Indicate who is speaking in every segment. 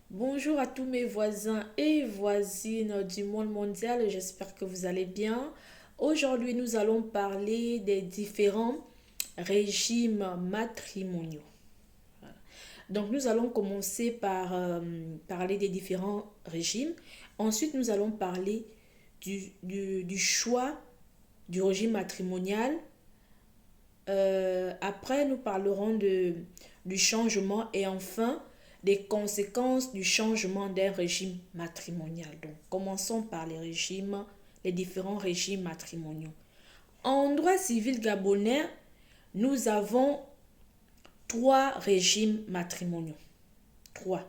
Speaker 1: Bonjour à tous mes voisins et voisines du monde mondial, j'espère que vous allez bien. Aujourd'hui, nous allons parler des différents régimes matrimoniaux. Donc, nous allons commencer par parler des différents régimes. Ensuite, nous allons parler du choix du régime matrimonial. Après, nous parlerons du changement et enfin des conséquences du changement d'un régime matrimonial. Donc, commençons par les différents régimes matrimoniaux. En droit civil gabonais, nous avons trois régimes matrimoniaux. Trois.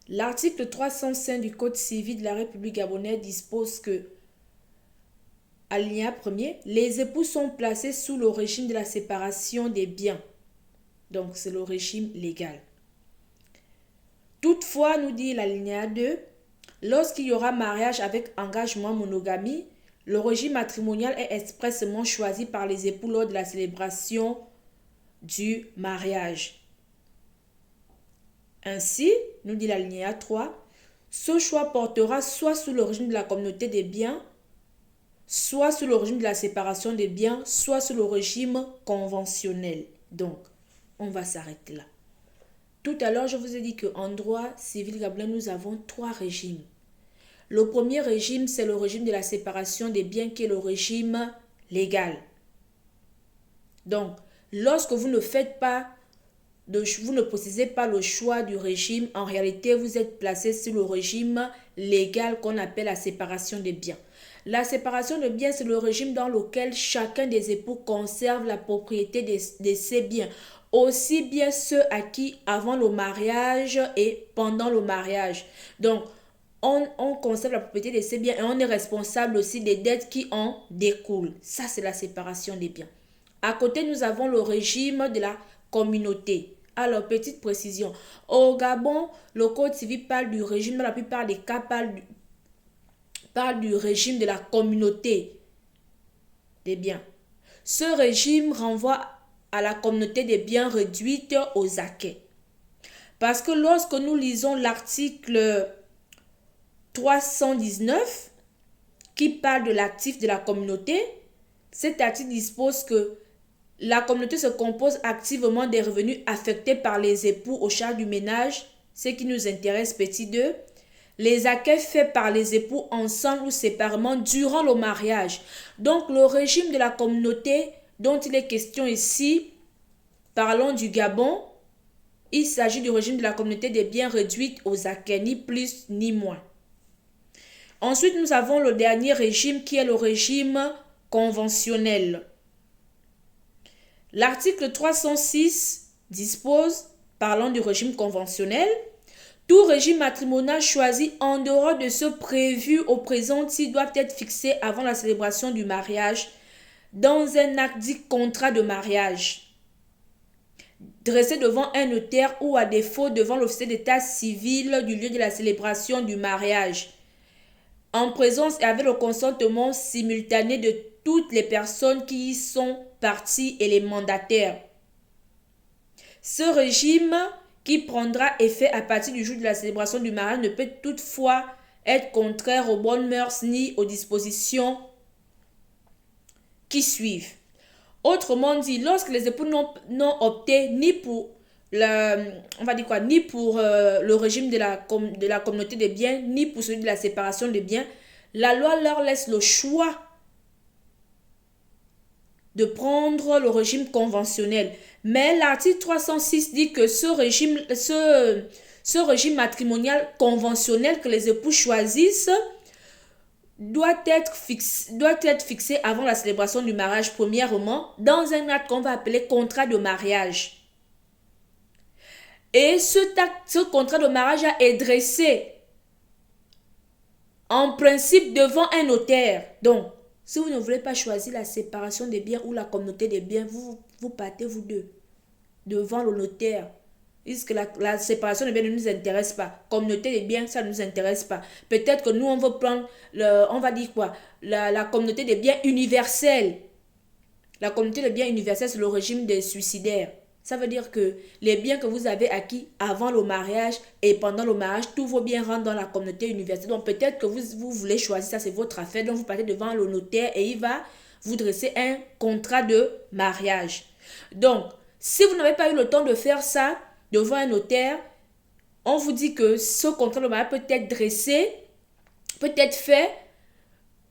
Speaker 1: L'article 305 du Code civil de la République gabonaise dispose que, alinéa 1er, les époux sont placés sous le régime de la séparation des biens. Donc, c'est le régime légal. Toutefois, nous dit l'alinéa 2, lorsqu'il y aura mariage avec engagement monogamie, le régime matrimonial est expressément choisi par les époux lors de la célébration du mariage. Ainsi, nous dit l'alinéa 3, ce choix portera soit sous le régime de la communauté des biens, soit sous le régime de la séparation des biens, soit sous le régime conventionnel. Donc, on va s'arrêter là. Tout à l'heure, je vous ai dit qu'en droit civil gabonais, nous avons trois régimes. Le premier régime, c'est le régime de la séparation des biens qui est le régime légal. Donc, lorsque vous ne vous ne possédez pas le choix du régime, en réalité, vous êtes placé sur le régime légal qu'on appelle la séparation des biens. La séparation des biens, c'est le régime dans lequel chacun des époux conserve la propriété de ses biens, aussi bien ceux acquis avant le mariage et pendant le mariage. Donc, on conserve la propriété de ses biens et on est responsable aussi des dettes qui en découlent. Ça, c'est la séparation des biens. À côté, nous avons le régime de la communauté. Alors, petite précision. Au Gabon, le Code civil parle du régime, dans la plupart des cas, parle du régime de la communauté des biens. Ce régime renvoie à la communauté des biens réduite aux acquets. Parce que lorsque nous lisons l'article 319 qui parle de l'actif de la communauté, cet article dispose que la communauté se compose activement des revenus affectés par les époux aux charges du ménage, ce qui nous intéresse petit 2, les acquets faits par les époux ensemble ou séparément durant le mariage. Donc le régime de la communauté dont il est question ici, parlons du Gabon, il s'agit du régime de la communauté des biens réduits aux acquets, ni plus ni moins. Ensuite, nous avons le dernier régime qui est le régime conventionnel. L'article 306 dispose, parlant du régime conventionnel, tout régime matrimonial choisi en dehors de ceux prévus au présent titre doivent être fixés avant la célébration du mariage dans un acte dit contrat de mariage, dressé devant un notaire ou à défaut devant l'officier d'état civil du lieu de la célébration du mariage, en présence et avec le consentement simultané de toutes les personnes qui y sont parties et les mandataires. Ce régime qui prendra effet à partir du jour de la célébration du mariage ne peut toutefois être contraire aux bonnes mœurs ni aux dispositions qui suivent. Autrement dit, lorsque les époux n'ont opté ni pour le régime de la communauté des biens, ni pour celui de la séparation des biens, la loi leur laisse le choix de prendre le régime conventionnel. Mais l'article 306 dit que ce régime matrimonial conventionnel que les époux choisissent doit être fixé avant la célébration du mariage, premièrement, dans un acte qu'on va appeler contrat de mariage. Et ce contrat de mariage est dressé en principe devant un notaire. Donc, si vous ne voulez pas choisir la séparation des biens ou la communauté des biens, vous partez vous deux devant le notaire. Ils disent que la séparation des biens ne nous intéresse pas. Communauté des biens, ça ne nous intéresse pas. Peut-être que nous, on veut prendre, la communauté des biens universels. La communauté des biens universels, c'est le régime des suicidaires. Ça veut dire que les biens que vous avez acquis avant le mariage et pendant le mariage, tous vos biens rentrent dans la communauté universelle. Donc peut-être que vous voulez choisir, ça c'est votre affaire. Donc vous partez devant le notaire et il va vous dresser un contrat de mariage. Donc, si vous n'avez pas eu le temps de faire ça devant un notaire, on vous dit que ce contrat de mariage peut être dressé, peut être fait,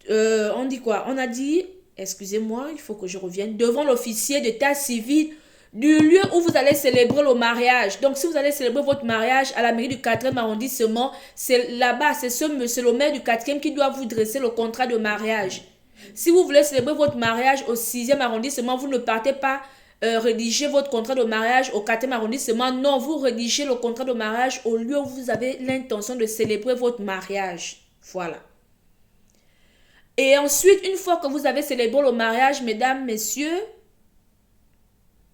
Speaker 1: on dit quoi? On a dit, excusez-moi, il faut que je revienne, devant l'officier d'état civil du lieu où vous allez célébrer le mariage. Donc, si vous allez célébrer votre mariage à la mairie du 4e arrondissement, c'est là-bas, c'est le maire du 4e qui doit vous dresser le contrat de mariage. Si vous voulez célébrer votre mariage au 6e arrondissement, vous ne partez pas rédiger votre contrat de mariage au 4e arrondissement. Non, vous rédigez le contrat de mariage au lieu où vous avez l'intention de célébrer votre mariage. Voilà. Et ensuite, une fois que vous avez célébré le mariage, mesdames, messieurs,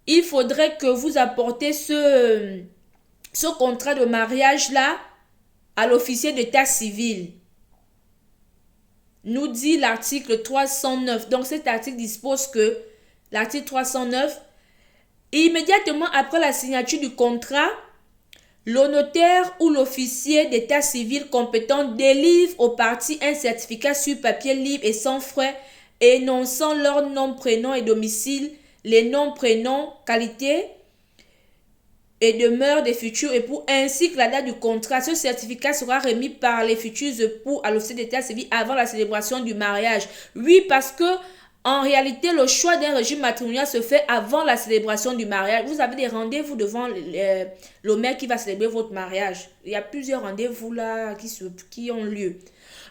Speaker 1: il faudrait que vous apportez ce contrat de mariage-là à l'officier d'état civil. Nous dit l'article 309. Donc cet article dispose que l'article 309, immédiatement après la signature du contrat, le notaire ou l'officier d'état civil compétent délivre aux parties un certificat sur papier libre et sans frais énonçant leur nom, prénom et domicile, les noms, prénoms, qualités et demeure des futurs époux ainsi que la date du contrat. Ce certificat sera remis par les futurs époux à l'officier d'état civil avant la célébration du mariage. Oui, parce que en réalité, le choix d'un régime matrimonial se fait avant la célébration du mariage. Vous avez des rendez-vous devant le maire qui va célébrer votre mariage. Il y a plusieurs rendez-vous là qui ont lieu.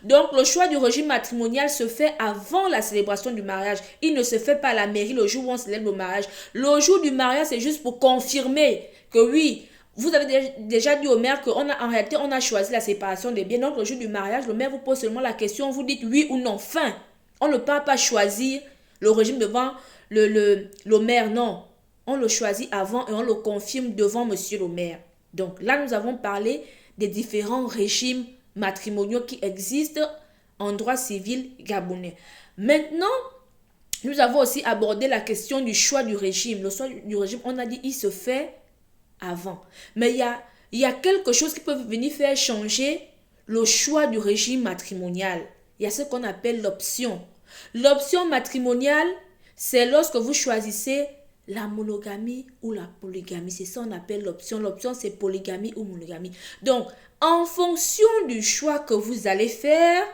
Speaker 1: Donc, le choix du régime matrimonial se fait avant la célébration du mariage. Il ne se fait pas à la mairie le jour où on célèbre le mariage. Le jour du mariage, c'est juste pour confirmer que oui, vous avez déjà dit au maire qu'en réalité, on a choisi la séparation des biens. Donc, le jour du mariage, le maire vous pose seulement la question, vous dites oui ou non. Fin. On ne peut pas choisir le régime devant le maire, non. On le choisit avant et on le confirme devant monsieur le maire. Donc là, nous avons parlé des différents régimes matrimoniaux qui existent en droit civil gabonais. Maintenant, nous avons aussi abordé la question du choix du régime. Le choix du régime, on a dit, il se fait avant. Mais il y a quelque chose qui peut venir faire changer le choix du régime matrimonial. Il y a ce qu'on appelle l'option. L'option matrimoniale, c'est lorsque vous choisissez la monogamie ou la polygamie. C'est ça qu'on appelle l'option. L'option, c'est polygamie ou monogamie. Donc, en fonction du choix que vous allez faire,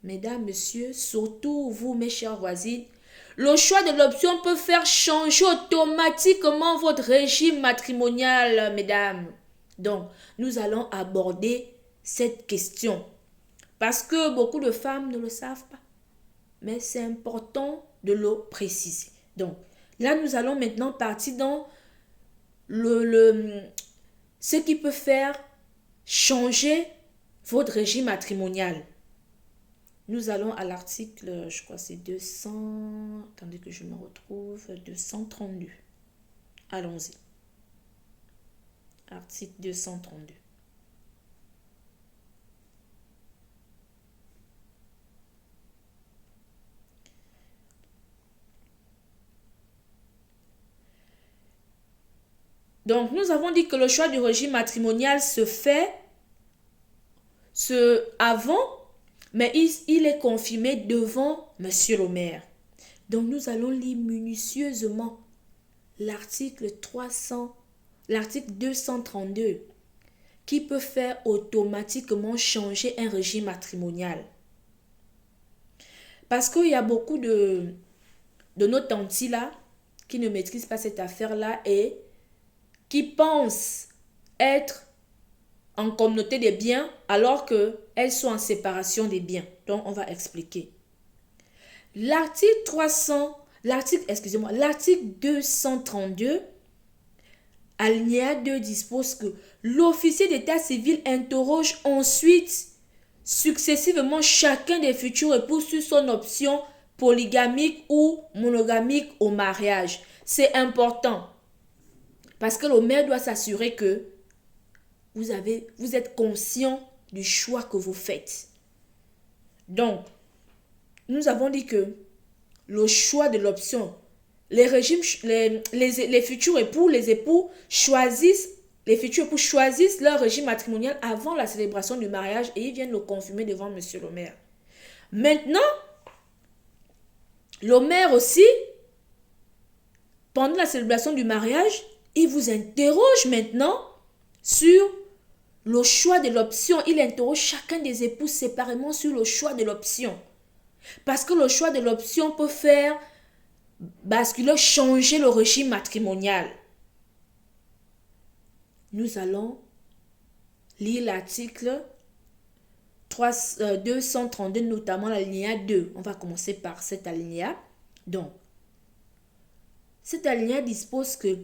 Speaker 1: mesdames, messieurs, surtout vous, mes chères voisines, le choix de l'option peut faire changer automatiquement votre régime matrimonial, mesdames. Donc, nous allons aborder cette question. Parce que beaucoup de femmes ne le savent pas. Mais c'est important de le préciser. Donc, là, nous allons maintenant partir dans ce qui peut faire changer votre régime matrimonial. Nous allons à l'article, je crois c'est 200... Attendez que je me retrouve. 232. Allons-y. Article 232. Donc, nous avons dit que le choix du régime matrimonial se fait avant, mais il est confirmé devant monsieur le maire. Donc, nous allons lire minutieusement l'article 232 qui peut faire automatiquement changer un régime matrimonial. Parce qu'il y a beaucoup de nos tantis là qui ne maîtrisent pas cette affaire-là et qui pensent être en communauté des biens alors qu'elles sont en séparation des biens. Donc, on va expliquer. L'article 232, alinéa 2 dispose que l'officier d'état civil interroge ensuite successivement chacun des futurs époux sur son option polygamique ou monogamique au mariage. C'est important. Parce que le maire doit s'assurer que vous êtes conscient du choix que vous faites. Donc, nous avons dit que le choix de l'option les régimes, les futurs époux, les époux choisissent, les futurs époux choisissent leur régime matrimonial avant la célébration du mariage et ils viennent le confirmer devant monsieur le maire. Maintenant, le maire aussi, pendant la célébration du mariage, il vous interroge maintenant sur le choix de l'option. Il interroge chacun des époux séparément sur le choix de l'option. Parce que le choix de l'option peut faire basculer, changer le régime matrimonial. Nous allons lire l'article 232, notamment l'alinéa 2. On va commencer par cet alinéa. Donc, cet alinéa dispose que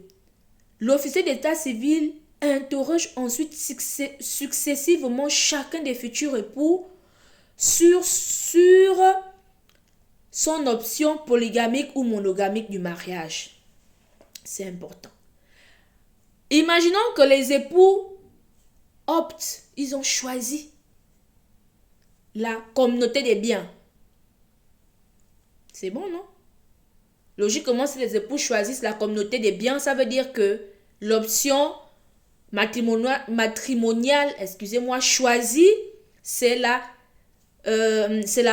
Speaker 1: l'officier d'état civil interroge ensuite successivement chacun des futurs époux sur son option polygamique ou monogamique du mariage. C'est important. Imaginons que les époux optent, ils ont choisi la communauté des biens. C'est bon, non? Logiquement, si les époux choisissent la communauté des biens, ça veut dire que l'option matrimoniale, choisie, c'est la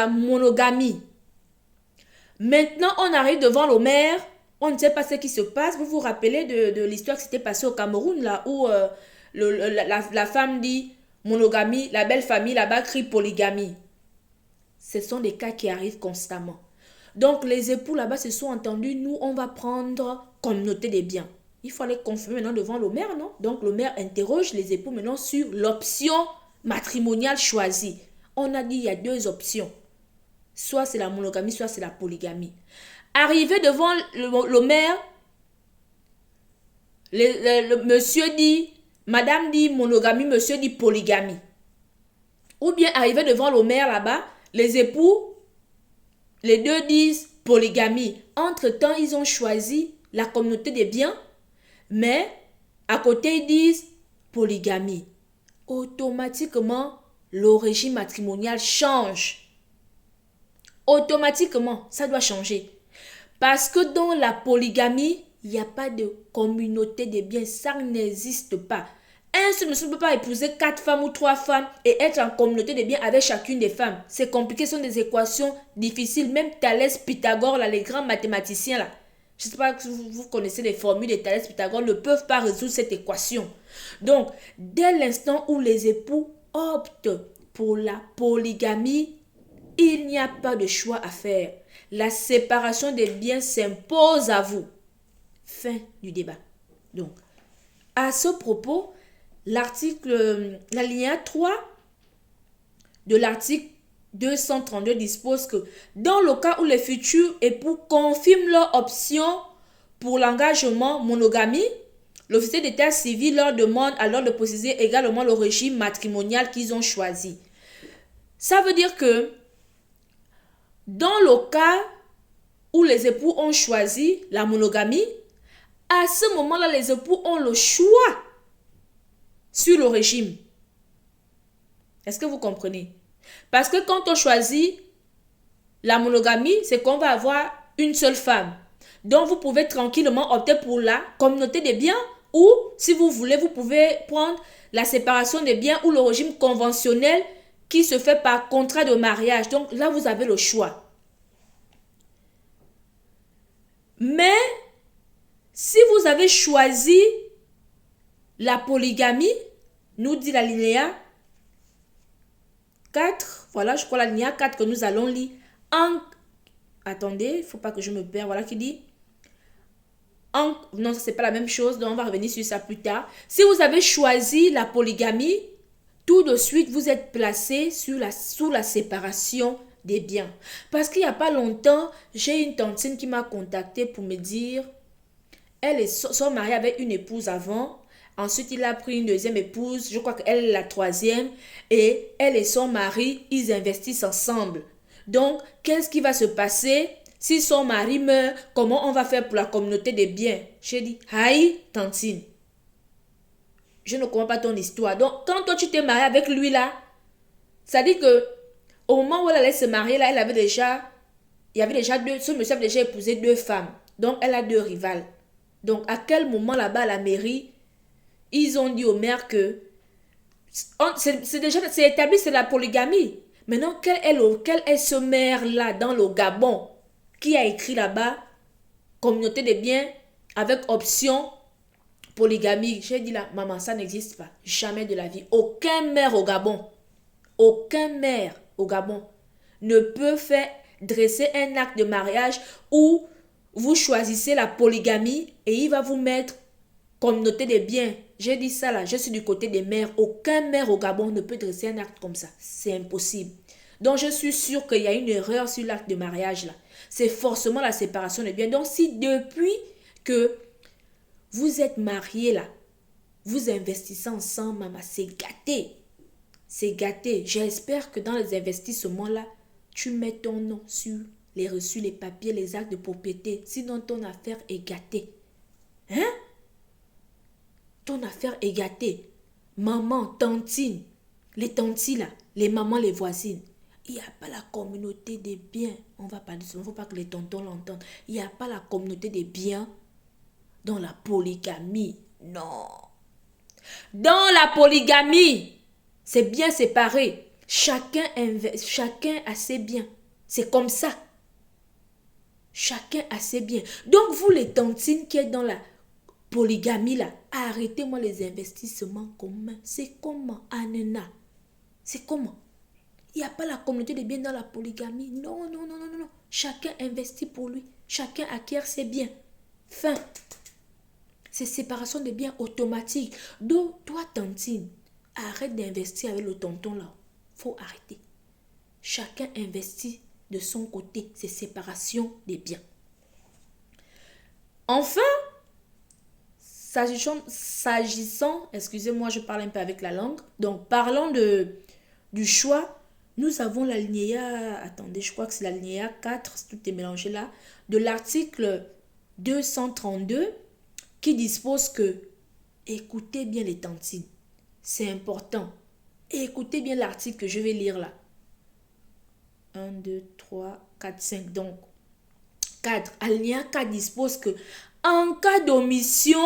Speaker 1: monogamie. Maintenant, on arrive devant le maire, on ne sait pas ce qui se passe. Vous vous rappelez de l'histoire qui s'était passée au Cameroun, là où la femme dit monogamie, la belle famille là-bas crie polygamie. Ce sont des cas qui arrivent constamment. Donc, les époux là-bas se sont entendus, nous, on va prendre communauté des biens. Il faut aller confirmer maintenant devant le maire, non? Donc, le maire interroge les époux maintenant sur l'option matrimoniale choisie. On a dit il y a deux options. Soit c'est la monogamie, soit c'est la polygamie. Arrivé devant le maire, le monsieur dit, madame dit monogamie, monsieur dit polygamie. Ou bien arrivé devant le maire là-bas, les époux, les deux disent polygamie. Entre-temps, ils ont choisi la communauté des biens, mais à côté, ils disent polygamie. Automatiquement, le régime matrimonial change. Automatiquement, ça doit changer. Parce que dans la polygamie, il n'y a pas de communauté des biens. Ça n'existe pas. Un seul monsieur ne peut pas épouser 4 femmes ou 3 femmes et être en communauté des biens avec chacune des femmes. C'est compliqué, ce sont des équations difficiles. Même Thalès, Pythagore, là, les grands mathématiciens, là, je ne sais pas si vous connaissez les formules de Thalès, Pythagore, ne peuvent pas résoudre cette équation. Donc, dès l'instant où les époux optent pour la polygamie, il n'y a pas de choix à faire. La séparation des biens s'impose à vous. Fin du débat. Donc, à ce propos, l'alinéa 3 de l'article 232 dispose que dans le cas où les futurs époux confirment leur option pour l'engagement monogamie, l'officier d'état civil leur demande alors de préciser également le régime matrimonial qu'ils ont choisi. Ça veut dire que dans le cas où les époux ont choisi la monogamie, à ce moment-là, les époux ont le choix sur le régime. Est-ce que vous comprenez? Parce que quand on choisit la monogamie, c'est qu'on va avoir une seule femme. Donc, vous pouvez tranquillement opter pour la communauté des biens ou, si vous voulez, vous pouvez prendre la séparation des biens ou le régime conventionnel qui se fait par contrat de mariage. Donc là, vous avez le choix. Mais, si vous avez choisi la polygamie, nous dit l'alinéa 4, voilà, je crois l'alinéa 4 que nous allons lire. Attendez, il ne faut pas que je me perde, voilà qui dit. Non, ce n'est pas la même chose, donc on va revenir sur ça plus tard. Si vous avez choisi la polygamie, tout de suite, vous êtes placé sous la séparation des biens. Parce qu'il n'y a pas longtemps, j'ai une tantine qui m'a contacté pour me dire, elle est son mari avec une épouse avant, ensuite il a pris une deuxième épouse, je crois qu'elle est la troisième, et elle et son mari, ils investissent ensemble. Donc, qu'est-ce qui va se passer si son mari meurt? Comment on va faire pour la communauté des biens? J'ai dit, aïe, tantine. Je ne comprends pas ton histoire. Donc, quand toi, tu t'es marié avec lui là, ça dit que au moment où elle allait se marier là, il y avait déjà ce monsieur avait déjà épousé 2 femmes. Donc, elle a deux rivales. Donc, à quel moment là-bas à la mairie, ils ont dit au maire que c'est établi, c'est la polygamie. Maintenant, quel est ce maire-là dans le Gabon qui a écrit là-bas communauté de biens avec option polygamie? J'ai dit là, maman, ça n'existe pas. Jamais de la vie. Aucun maire au Gabon, ne peut faire dresser un acte de mariage où vous choisissez la polygamie et il va vous mettre communauté des biens. J'ai dit ça là, je suis du côté des maires. Aucun maire au Gabon ne peut dresser un acte comme ça. C'est impossible. Donc je suis sûre qu'il y a une erreur sur l'acte de mariage là. C'est forcément la séparation des biens. Donc si depuis que vous êtes mariés là, vous investissez ensemble, maman, c'est gâté. C'est gâté. J'espère que dans les investissements là, tu mets ton nom sur les reçus, les papiers, les actes de propriété. Sinon, ton affaire est gâtée. Hein? Ton affaire est gâtée. Maman, tantine, les tantis là, les mamans, les voisines. Il n'y a pas la communauté des biens. On va pas dire ça, il ne faut pas que les tontons l'entendent. Il n'y a pas la communauté des biens dans la polygamie. Non. Dans la polygamie, c'est bien séparé. Chacun a ses biens. C'est comme ça. Chacun a ses biens. Donc, vous les tantines qui êtes dans la polygamie là, arrêtez-moi les investissements communs. C'est comment, Anena? C'est comment? Il n'y a pas la communauté des biens dans la polygamie. Non, non, non, non, non. Chacun investit pour lui. Chacun acquiert ses biens. Fin. C'est séparation des biens automatique. Donc, toi, tantine, arrête d'investir avec le tonton là. Faut arrêter. Chacun investit de son côté. C'est séparation des biens. Enfin, s'agissant, excusez-moi, je parle un peu avec la langue. Donc, parlons du choix. Nous avons l'alinéa, attendez, je crois que c'est l'alinéa 4, tout est mélangé là, de l'article 232 qui dispose que, écoutez bien les tantines, c'est important. Écoutez bien l'article que je vais lire là. 1, 2, 3, 4, 5. Donc, 4. Alinéa 4 dispose que, en cas d'omission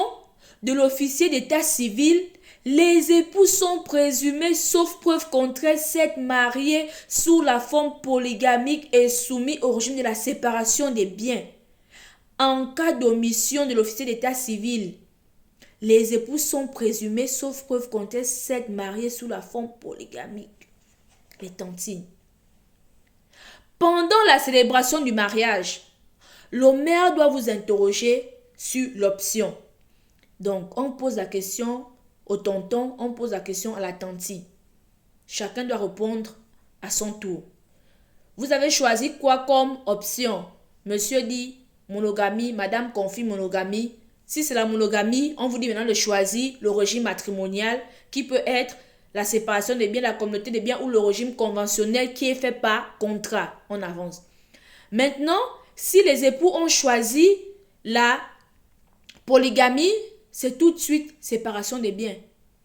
Speaker 1: de l'officier d'état civil, les époux sont présumés, sauf preuve contraire, s'être mariés sous la forme polygamique et soumis au régime de la séparation des biens. En cas d'omission de l'officier d'état civil, les époux sont présumés, sauf preuve contraire, s'être mariés sous la forme polygamique. Les tantines. Pendant la célébration du mariage, le maire doit vous interroger sur l'option. Donc, on pose la question au tonton, on pose la question à la tantine. Chacun doit répondre à son tour. Vous avez choisi quoi comme option? Monsieur dit monogamie, madame confie monogamie. Si c'est la monogamie, on vous dit maintenant de choisir le régime matrimonial qui peut être la séparation des biens, la communauté des biens ou le régime conventionnel qui est fait par contrat. On avance. Maintenant, si les époux ont choisi la polygamie, c'est tout de suite séparation des biens.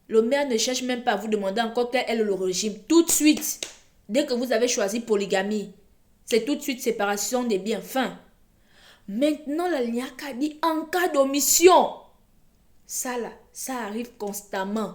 Speaker 1: Le maire ne cherche même pas à vous demander encore quel est le régime. Tout de suite, dès que vous avez choisi polygamie, c'est tout de suite séparation des biens. Fin. Maintenant, la ligne a dit en cas d'omission. Ça là, ça arrive constamment.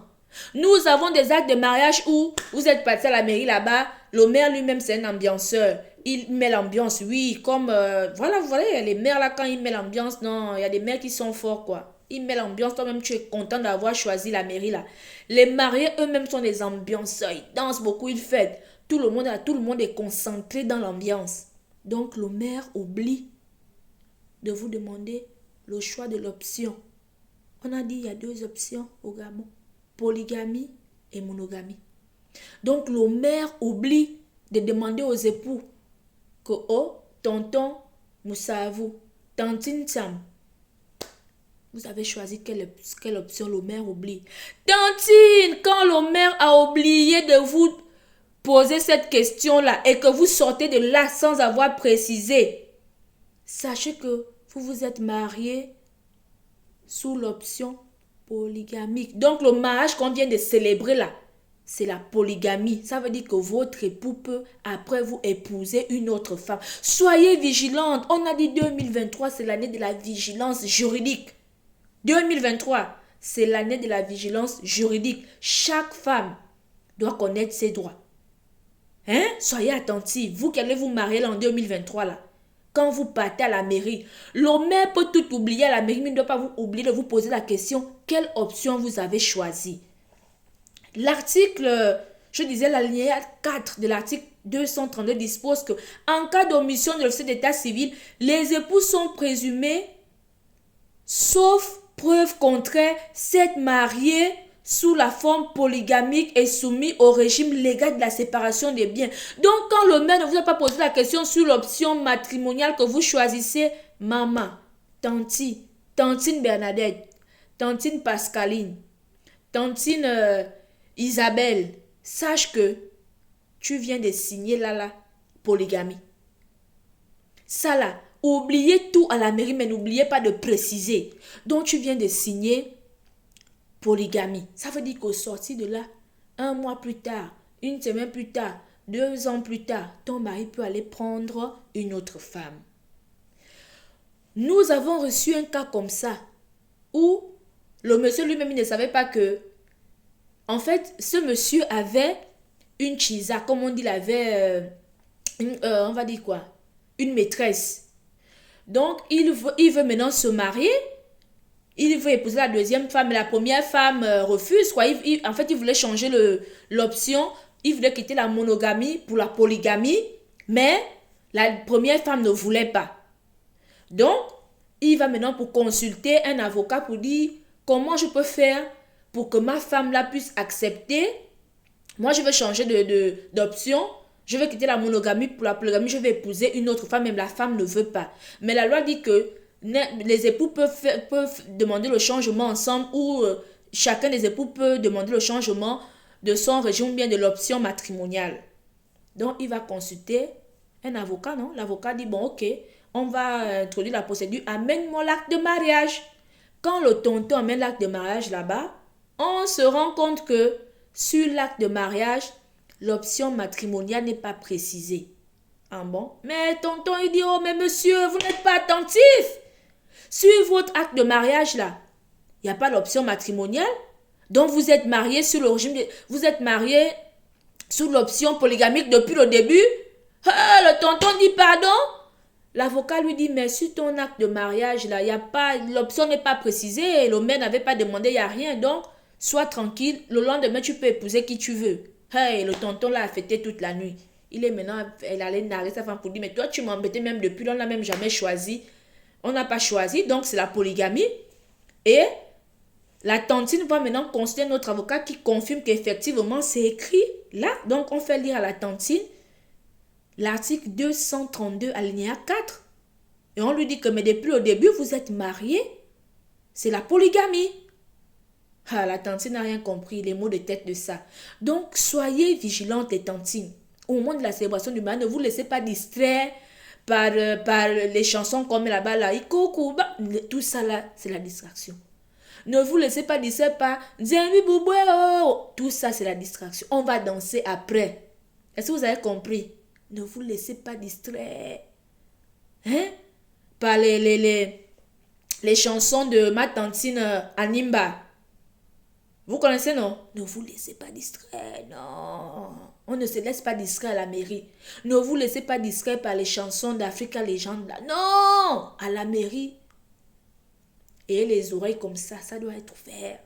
Speaker 1: Nous avons des actes de mariage où vous êtes parti à la mairie là-bas, le maire lui-même c'est un ambianceur. Il met l'ambiance, oui, comme, voilà, vous voyez, les maires là, quand il met l'ambiance, non, il y a des maires qui sont forts, quoi. Il met l'ambiance, toi-même, tu es content d'avoir choisi la mairie là. Les mariés eux-mêmes sont des ambianceurs, ils dansent beaucoup, ils fêtent. Tout le monde est concentré dans l'ambiance. Donc, le maire oublie de vous demander le choix de l'option. On a dit il y a deux options au Gabon. Polygamie et monogamie. Donc, le maire oublie de demander aux époux que, oh, tonton Moussavou, tantine Sam, vous avez choisi quelle option? Le maire oublie. Tantine, quand le maire a oublié de vous poser cette question-là et que vous sortez de là sans avoir précisé, sachez que vous vous êtes marié sous l'option polygamique. Donc, le mariage qu'on vient de célébrer là, c'est la polygamie. Ça veut dire que votre époux peut après vous épouser une autre femme. Soyez vigilante. On a dit 2023, c'est l'année de la vigilance juridique. 2023, c'est l'année de la vigilance juridique. Chaque femme doit connaître ses droits. Hein? Soyez attentifs. Vous qui allez vous marier là en 2023 là. Quand vous partez à la mairie, l'homme peut tout oublier à la mairie, mais il ne doit pas vous oublier de vous poser la question, quelle option vous avez choisi? L'article, je disais l'alinéa 4 de l'article 232 dispose que en cas d'omission de l'officier d'état civil, les époux sont présumés, sauf preuve contraire, s'être mariés sous la forme polygamique et soumis au régime légal de la séparation des biens. Donc, quand le maire ne vous a pas posé la question sur l'option matrimoniale que vous choisissez, maman, tanti, tantine Bernadette, tantine Pascaline, tantine Isabelle, sache que tu viens de signer là, polygamie. Ça là, oubliez tout à la mairie, mais n'oubliez pas de préciser. Donc, tu viens de signer polygamie. Ça veut dire qu'au sorti de là, 1 mois plus tard, 1 semaine plus tard, 2 ans plus tard, ton mari peut aller prendre une autre femme. Nous avons reçu un cas comme ça, où le monsieur lui-même ne savait pas que, en fait, ce monsieur avait une chisa, comme on dit, il avait, on va dire quoi, une maîtresse. Donc, il veut maintenant se marier. Il veut épouser la deuxième femme, mais la première femme refuse. Quoi. En fait, il voulait changer l'option. Il voulait quitter la monogamie pour la polygamie, mais la première femme ne voulait pas. Donc, il va maintenant pour consulter un avocat pour dire comment je peux faire pour que ma femme là puisse accepter. Moi, je veux changer d'option. Je veux quitter la monogamie pour la polygamie. Je veux épouser une autre femme, même la femme ne veut pas. Mais la loi dit que les époux peuvent demander le changement ensemble ou chacun des époux peut demander le changement de son régime ou bien de l'option matrimoniale. Donc, il va consulter un avocat, non? L'avocat dit, bon, ok, on va introduire la procédure, amène-moi l'acte de mariage. Quand le tonton amène l'acte de mariage là-bas, on se rend compte que sur l'acte de mariage, l'option matrimoniale n'est pas précisée. Ah bon? Mais tonton, il dit, oh, mais monsieur, vous n'êtes pas attentif. Sur votre acte de mariage là, il n'y a pas l'option matrimoniale. Donc vous êtes marié sur le régime, vous êtes marié sous l'option polygamique depuis le début. Ah, le tonton dit pardon. L'avocat lui dit, mais sur ton acte de mariage là, il y a pas, l'option n'est pas précisée. Le maire n'avait pas demandé, il n'y a rien. Donc, sois tranquille. Le lendemain, tu peux épouser qui tu veux. Hey, le tonton là a fêté toute la nuit. Il est maintenant, elle allait narrer sa femme pour dire, mais toi tu m'embêtais même depuis, on n'a même jamais choisi. On n'a pas choisi, donc c'est la polygamie. Et la tantine va maintenant consulter notre avocat qui confirme qu'effectivement c'est écrit là. Donc on fait lire à la tantine l'article 232 alinéa 4. Et on lui dit que mais depuis le début vous êtes mariés. C'est la polygamie. Ah, la tantine n'a rien compris, les mots de tête de ça. Donc soyez vigilantes les tantines. Au moment de la célébration du mariage, ne vous laissez pas distraire par les chansons comme là-bas, là, tout ça là, c'est la distraction. Ne vous laissez pas distraire par tout ça, c'est la distraction. On va danser après. Est-ce que vous avez compris? Ne vous laissez pas distraire. Hein? Par les chansons de ma tantine Animba. Vous connaissez, non? Ne vous laissez pas distraire, non. On ne se laisse pas distraire à la mairie. Ne vous laissez pas distraire par les chansons d'Africa Légende là. Non! À la mairie. Et les oreilles comme ça doit être ouvert.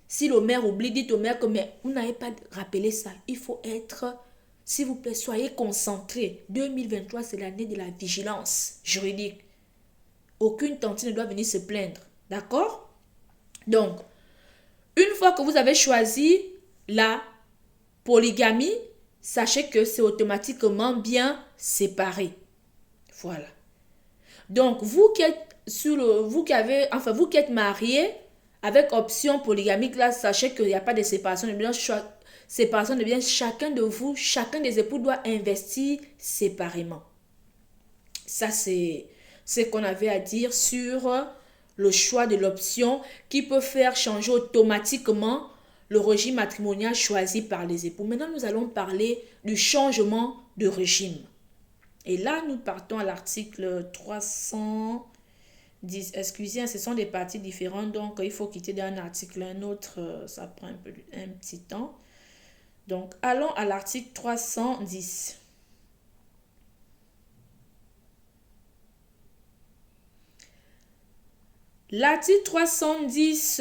Speaker 1: Si le maire oublie, dites au maire que mais vous n'avez pas rappelé ça. Il faut être, s'il vous plaît, soyez concentrés. 2023, c'est l'année de la vigilance juridique. Aucune tantine ne doit venir se plaindre. D'accord? Donc, une fois que vous avez choisi la polygamie, sachez que c'est automatiquement bien séparé. Voilà. Donc, vous qui êtes marié avec option polygamique, là, sachez qu'il n'y a pas de séparation de biens. Séparation de biens, chacun de vous, chacun des époux doit investir séparément. Ça, c'est ce qu'on avait à dire sur le choix de l'option qui peut faire changer automatiquement le régime matrimonial choisi par les époux. Maintenant, nous allons parler du changement de régime. Et là, nous partons à l'article 310. Excusez, ce sont des parties différentes, donc il faut quitter d'un article à un autre, ça prend un petit temps. Donc, allons à l'article 310. L'article 310...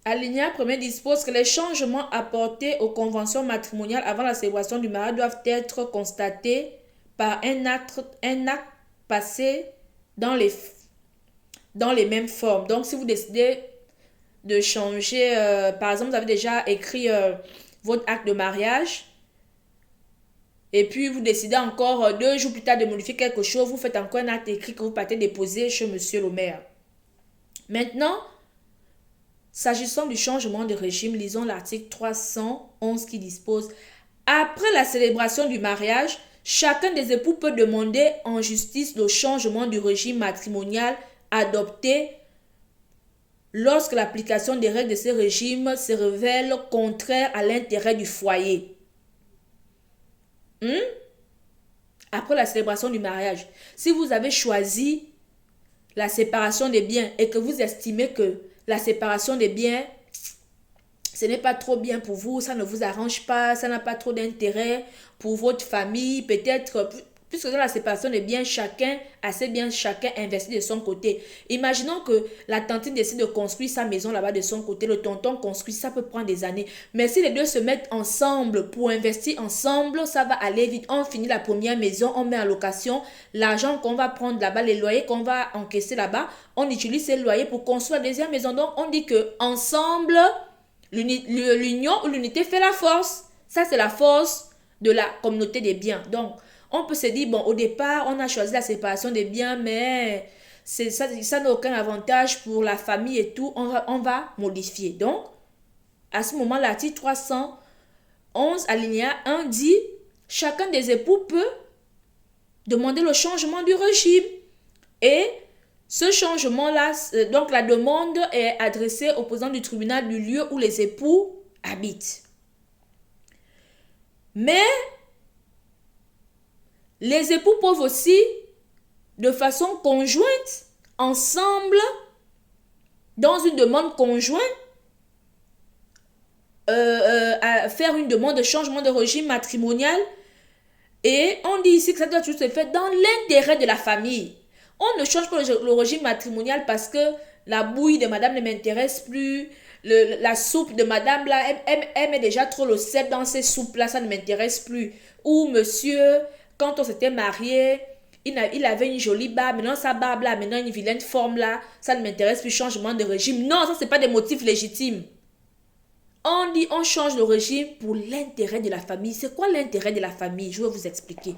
Speaker 1: Alinéa 1 dispose que les changements apportés aux conventions matrimoniales avant la célébration du mariage doivent être constatés par un acte passé dans les mêmes formes. Donc, si vous décidez de changer, par exemple, vous avez déjà écrit votre acte de mariage, et puis vous décidez encore 2 jours plus tard de modifier quelque chose, vous faites encore un acte écrit que vous partez déposer chez monsieur le maire. Maintenant, s'agissant du changement de régime, lisons l'article 311 qui dispose: après la célébration du mariage, chacun des époux peut demander en justice le changement du régime matrimonial adopté lorsque l'application des règles de ce régime se révèle contraire à l'intérêt du foyer. Après la célébration du mariage, si vous avez choisi la séparation des biens et que vous estimez que la séparation des biens, ce n'est pas trop bien pour vous, ça ne vous arrange pas, ça n'a pas trop d'intérêt pour votre famille, peut-être, puisque dans la séparation des biens, chacun investit de son côté. Imaginons que la tantine décide de construire sa maison là-bas de son côté, le tonton construit, ça peut prendre des années. Mais si les deux se mettent ensemble pour investir ensemble, ça va aller vite. On finit la première maison, on met en location, l'argent qu'on va prendre là-bas, les loyers qu'on va encaisser là-bas, on utilise ces loyers pour construire la deuxième maison. Donc, on dit que ensemble, l'union ou l'unité fait la force. Ça, c'est la force de la communauté des biens. Donc, on peut se dire, bon, au départ, on a choisi la séparation des biens, mais ça n'a aucun avantage pour la famille et tout. On va modifier. Donc, à ce moment, l'article 311, alinéa 1 dit, chacun des époux peut demander le changement du régime. Et ce changement-là, donc la demande est adressée au président du tribunal du lieu où les époux habitent. Mais les époux peuvent aussi, de façon conjointe, ensemble, dans une demande conjointe, faire une demande de changement de régime matrimonial. Et on dit ici que ça doit toujours se faire dans l'intérêt de la famille. On ne change pas le régime matrimonial parce que la bouillie de madame ne m'intéresse plus. La soupe de madame là, elle met déjà trop le sel dans ces soupes là, ça ne m'intéresse plus. Ou monsieur, quand on s'était marié, il avait une jolie barbe, maintenant sa barbe là, maintenant une vilaine forme là, ça ne m'intéresse plus, changement de régime. Non, ça c'est pas des motifs légitimes. On dit on change le régime pour l'intérêt de la famille. C'est quoi l'intérêt de la famille? Je vais vous expliquer.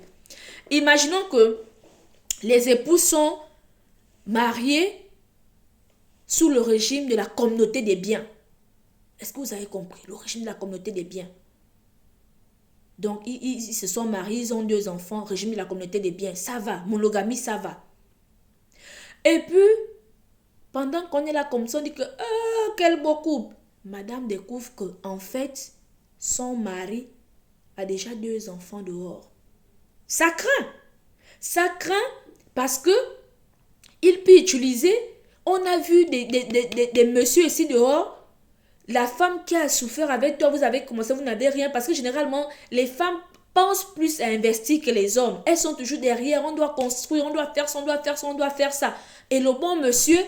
Speaker 1: Imaginons que les époux sont mariés sous le régime de la communauté des biens. Est-ce que vous avez compris? Le régime de la communauté des biens. Donc, ils se sont mariés, ils ont 2 enfants, régime de la communauté des biens. Ça va, monogamie, ça va. Et puis, pendant qu'on est là comme ça, on dit que, quel beau couple. Madame découvre qu'en fait, son mari a déjà 2 enfants dehors. Ça craint. Ça craint parce que il peut utiliser. On a vu des messieurs ici dehors. La femme qui a souffert avec toi, vous avez commencé, vous n'avez rien. Parce que généralement, les femmes pensent plus à investir que les hommes. Elles sont toujours derrière. On doit construire, on doit faire ça, on doit faire ça, on doit faire ça. Et le bon monsieur,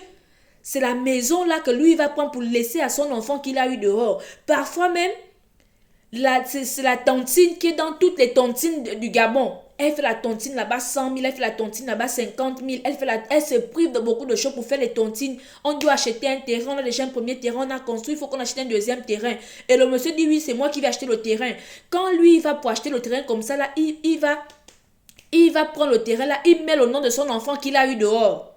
Speaker 1: c'est la maison là que lui il va prendre pour laisser à son enfant qu'il a eu dehors. Parfois même, c'est la tontine qui est dans toutes les tontines du Gabon. Elle fait la tontine là-bas 100 000, elle fait la tontine là-bas 50 000. Elle se prive de beaucoup de choses pour faire les tontines. On doit acheter un terrain, on a déjà un premier terrain, on a construit, il faut qu'on achète un deuxième terrain. Et le monsieur dit oui, c'est moi qui vais acheter le terrain. Quand lui il va pour acheter le terrain comme ça, là, il va prendre le terrain là, il met le nom de son enfant qu'il a eu dehors.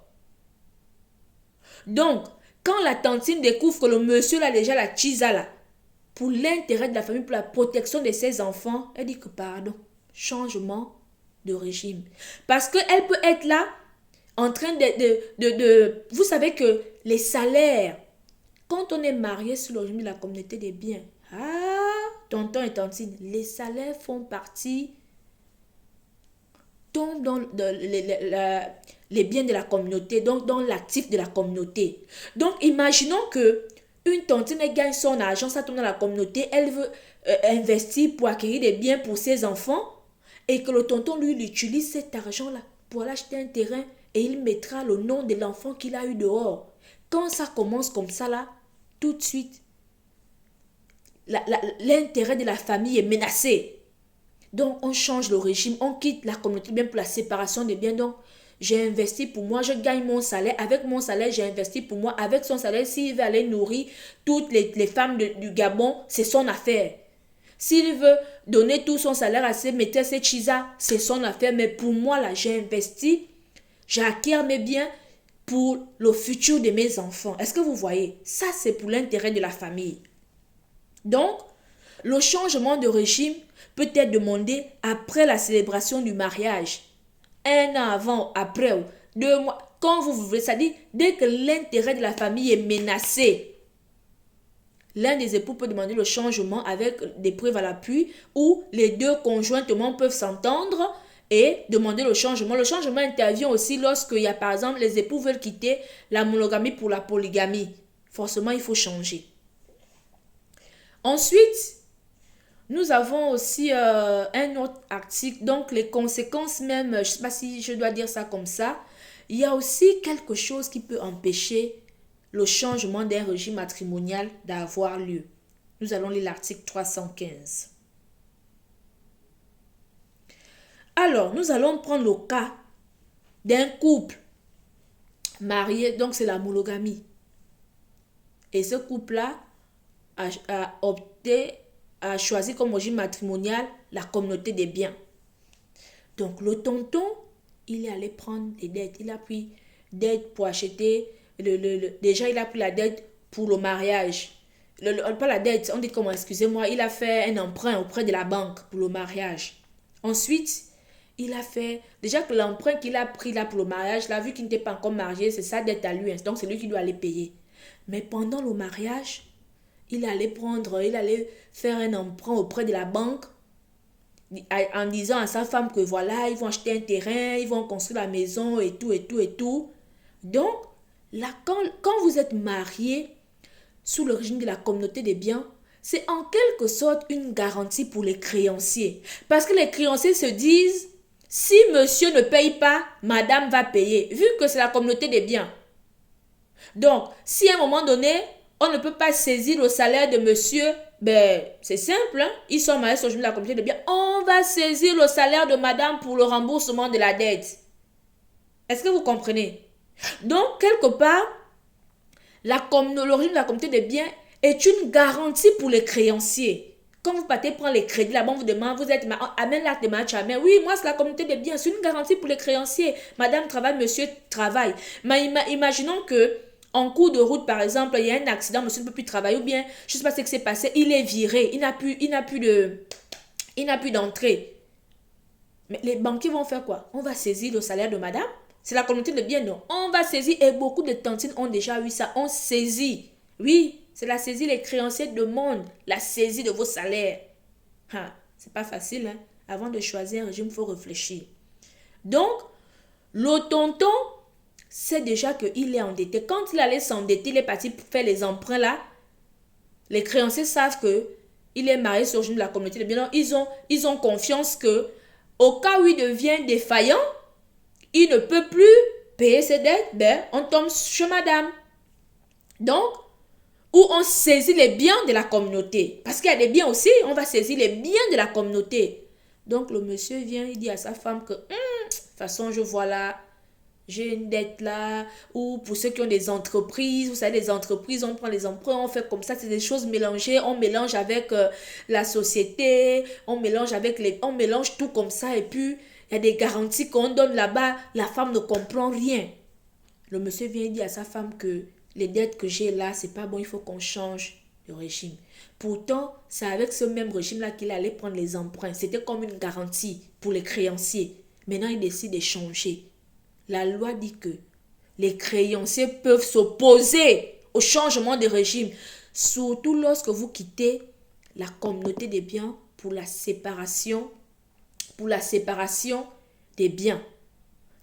Speaker 1: Donc, quand la tantine découvre que le monsieur a déjà la chisa là, pour l'intérêt de la famille, pour la protection de ses enfants, elle dit que pardon, changement de régime. Parce qu'elle peut être là en train Vous savez que les salaires, quand on est marié sous le régime de la communauté des biens, tonton et tantine, les salaires font partie, tombent dans les biens de la communauté, donc dans l'actif de la communauté. Donc, imaginons que une tantine elle gagne son argent, ça tombe dans la communauté, elle veut investir pour acquérir des biens pour ses enfants et que le tonton, lui, il utilise cet argent-là pour aller acheter un terrain et il mettra le nom de l'enfant qu'il a eu dehors. Quand ça commence comme ça, là, tout de suite, l'intérêt de la famille est menacé. Donc, on change le régime, on quitte la communauté bien pour la séparation des biens. Donc, j'ai investi pour moi, je gagne mon salaire. Avec mon salaire, j'ai investi pour moi. Avec son salaire, s'il veut aller nourrir toutes les femmes du Gabon, c'est son affaire. S'il veut donner tout son salaire à ses métiers, ses chisas, c'est son affaire. Mais pour moi, là, j'ai investi, j'acquiers mes biens pour le futur de mes enfants. Est-ce que vous voyez? Ça, c'est pour l'intérêt de la famille. Donc, le changement de régime peut être demandé après la célébration du mariage. 1 an avant, après, ou 2 mois, quand vous voulez, ça dit, dès que l'intérêt de la famille est menacé, l'un des époux peut demander le changement avec des preuves à l'appui ou les deux conjointement peuvent s'entendre et demander le changement. Le changement intervient aussi lorsque il y a, par exemple, les époux veulent quitter la monogamie pour la polygamie. Forcément, il faut changer. Ensuite, nous avons aussi un autre article, donc les conséquences même, je ne sais pas si je dois dire ça comme ça, il y a aussi quelque chose qui peut empêcher le changement d'un régime matrimonial d'avoir lieu. Nous allons lire l'article 315. Alors, nous allons prendre le cas d'un couple marié, donc c'est la monogamie. Et ce couple-là a opté, a choisi comme régime matrimonial la communauté des biens. Donc, le tonton, il est allé prendre des dettes. Il a pris dette pour acheter, déjà il a pris la dette pour le mariage. Pas la dette, on dit comment, excusez-moi, il a fait un emprunt auprès de la banque pour le mariage. Ensuite, il a fait, déjà que l'emprunt qu'il a pris là pour le mariage, là, vu qu'il n'était pas encore marié, c'est sa dette à lui, donc c'est lui qui doit aller payer. Mais pendant le mariage, il allait faire un emprunt auprès de la banque en disant à sa femme que voilà, ils vont acheter un terrain, ils vont construire la maison et tout, et tout, et tout. Donc, là, quand vous êtes marié sous le régime de la communauté des biens, c'est en quelque sorte une garantie pour les créanciers. Parce que les créanciers se disent, si monsieur ne paye pas, madame va payer, vu que c'est la communauté des biens. Donc, si à un moment donné, on ne peut pas saisir le salaire de monsieur, ben, c'est simple, hein? Ils sont mariés sur le régime de la communauté des biens. On va saisir le salaire de madame pour le remboursement de la dette. Est-ce que vous comprenez? Donc, quelque part, le régime de la communauté des biens est une garantie pour les créanciers. Quand vous partez prendre les crédits, la banque vous demande, vous êtes amène l'acte de mariage, oui, moi c'est la communauté des biens, c'est une garantie pour les créanciers. Madame travaille, monsieur travaille. Mais imaginons que en cours de route, par exemple, il y a un accident, monsieur ne peut plus travailler, ou bien, je ne sais pas ce qui s'est passé, il est viré, il n'a plus d'entrée. Mais les banquiers vont faire quoi? On va saisir le salaire de madame. C'est la communauté de biens, non? On va saisir, et beaucoup de tantines ont déjà eu ça, on saisit. Oui, c'est la saisie, les créanciers demandent la saisie de vos salaires. C'est pas facile, hein? Avant de choisir un régime, il faut réfléchir. Donc, le tonton sait déjà qu'il est endetté. Quand il allait s'endetter, il est parti pour faire les emprunts là. Les créanciers savent qu'il est marié sur le régime de la communauté de biens. Ils ont confiance que au cas où il devient défaillant, il ne peut plus payer ses dettes, ben, on tombe chez madame. Donc, où on saisit les biens de la communauté. Parce qu'il y a des biens aussi, on va saisir les biens de la communauté. Donc, le monsieur vient, il dit à sa femme que, de toute façon, je vois là, j'ai une dette là, ou pour ceux qui ont des entreprises, vous savez, les entreprises, on prend les emprunts, on fait comme ça, c'est des choses mélangées, on mélange avec la société, on mélange tout comme ça, et puis, il y a des garanties qu'on donne là-bas, la femme ne comprend rien. Le monsieur vient dire à sa femme que les dettes que j'ai là, c'est pas bon, il faut qu'on change de régime. Pourtant, c'est avec ce même régime-là qu'il allait prendre les emprunts. C'était comme une garantie pour les créanciers. Maintenant, il décide de changer. La loi dit que les créanciers peuvent s'opposer au changement de régime, surtout lorsque vous quittez la communauté des biens pour la séparation des biens.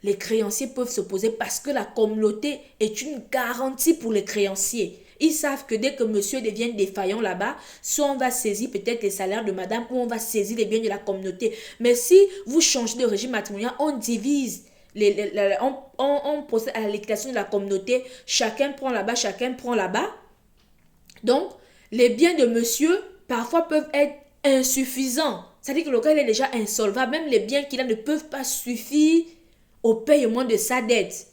Speaker 1: Les créanciers peuvent s'opposer parce que la communauté est une garantie pour les créanciers. Ils savent que dès que monsieur devient défaillant là-bas, soit on va saisir peut-être les salaires de madame ou on va saisir les biens de la communauté. Mais si vous changez de régime matrimonial, on divise. On procède à la liquidation de la communauté. Chacun prend là-bas, chacun prend là-bas. Donc, les biens de monsieur parfois peuvent être insuffisants. C'est-à-dire que le gars il est déjà insolvable. Même les biens qu'il a ne peuvent pas suffire au paiement de sa dette.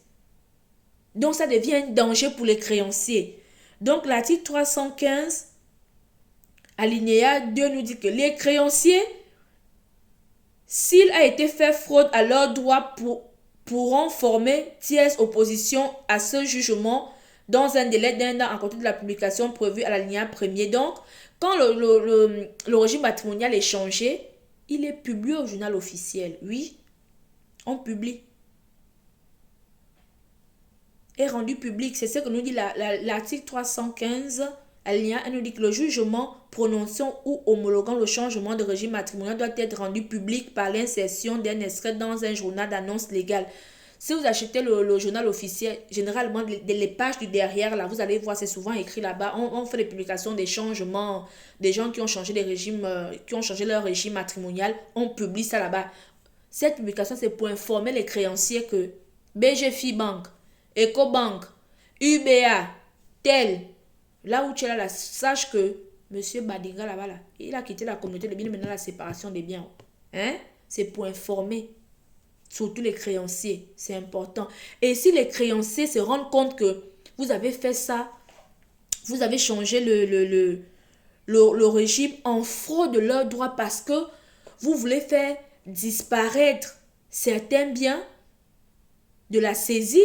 Speaker 1: Donc, ça devient un danger pour les créanciers. Donc, l'article 315, alinéa 2 nous dit que les créanciers, s'il a été fait fraude à leurs droits, pourront former tierce opposition à ce jugement dans un délai d'1 an à compter de la publication prévue à l'alinéa 1er. Donc, quand le régime matrimonial est changé, il est publié au journal officiel. Oui, on publie. Est rendu public. C'est ce que nous dit l'article 315, alinéa 1, nous dit que le jugement prononçant ou homologuant le changement de régime matrimonial doit être rendu public par l'insertion d'un extrait dans un journal d'annonce légale. Si vous achetez le journal officiel, généralement, les pages du derrière, là, vous allez voir, c'est souvent écrit là-bas. On fait des publications des changements, des gens qui ont changé les régimes, qui ont changé leur régime matrimonial. On publie ça là-bas. Cette publication, c'est pour informer les créanciers que BGFI Bank, Ecobank, UBA, tel, là où tu es là, sache que monsieur Badinga là-bas, là, il a quitté la communauté de biens, maintenant la séparation des biens. Hein? C'est pour informer. Surtout les créanciers, c'est important. Et si les créanciers se rendent compte que vous avez fait ça, vous avez changé le régime en fraude de leurs droits parce que vous voulez faire disparaître certains biens de la saisie,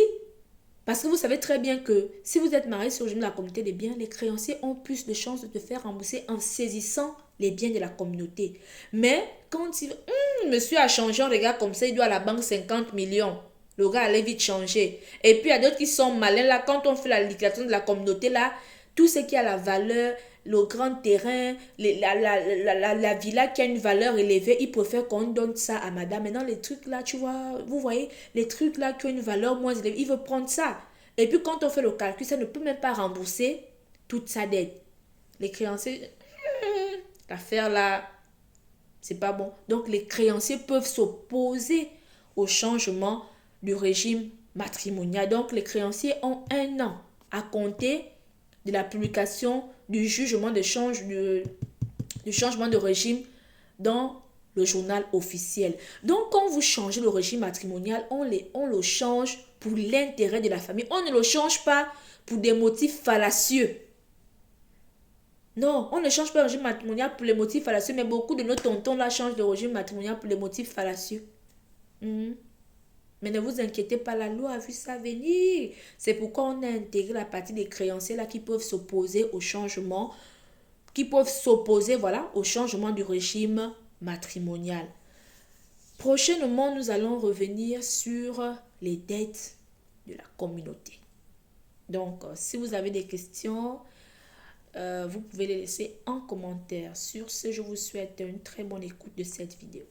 Speaker 1: parce que vous savez très bien que si vous êtes marié sur le régime de la communauté des biens, les créanciers ont plus de chances de te faire rembourser en saisissant les biens de la communauté. Mais quand monsieur a changé, on regarde comme ça, il doit à la banque 50 millions. Le gars allait vite changer. Et puis il y a d'autres qui sont malins là, quand on fait la liquidation de la communauté là, tout ce qui a la valeur, le grand terrain, la villa qui a une valeur élevée, ils préfèrent qu'on donne ça à madame. Maintenant les trucs là, tu vois, vous voyez, les trucs là qui ont une valeur moins élevée, il veut prendre ça. Et puis quand on fait le calcul, ça ne peut même pas rembourser toute sa dette. Les créanciers, l'affaire là, c'est pas bon. Donc les créanciers peuvent s'opposer au changement du régime matrimonial. Donc les créanciers ont 1 an à compter de la publication du jugement du changement de régime dans le journal officiel. Donc quand vous changez le régime matrimonial, on le change pour l'intérêt de la famille. On ne le change pas pour des motifs fallacieux. Non, on ne change pas le régime matrimonial pour les motifs fallacieux, mais beaucoup de nos tontons là changent de régime matrimonial pour les motifs fallacieux. Mais ne vous inquiétez pas, la loi a vu ça venir. C'est pourquoi on a intégré la partie des créanciers là qui peuvent s'opposer au changement, voilà, au changement du régime matrimonial. Prochainement, nous allons revenir sur les dettes de la communauté. Donc, si vous avez des questions, vous pouvez les laisser en commentaire. Sur ce, je vous souhaite une très bonne écoute de cette vidéo.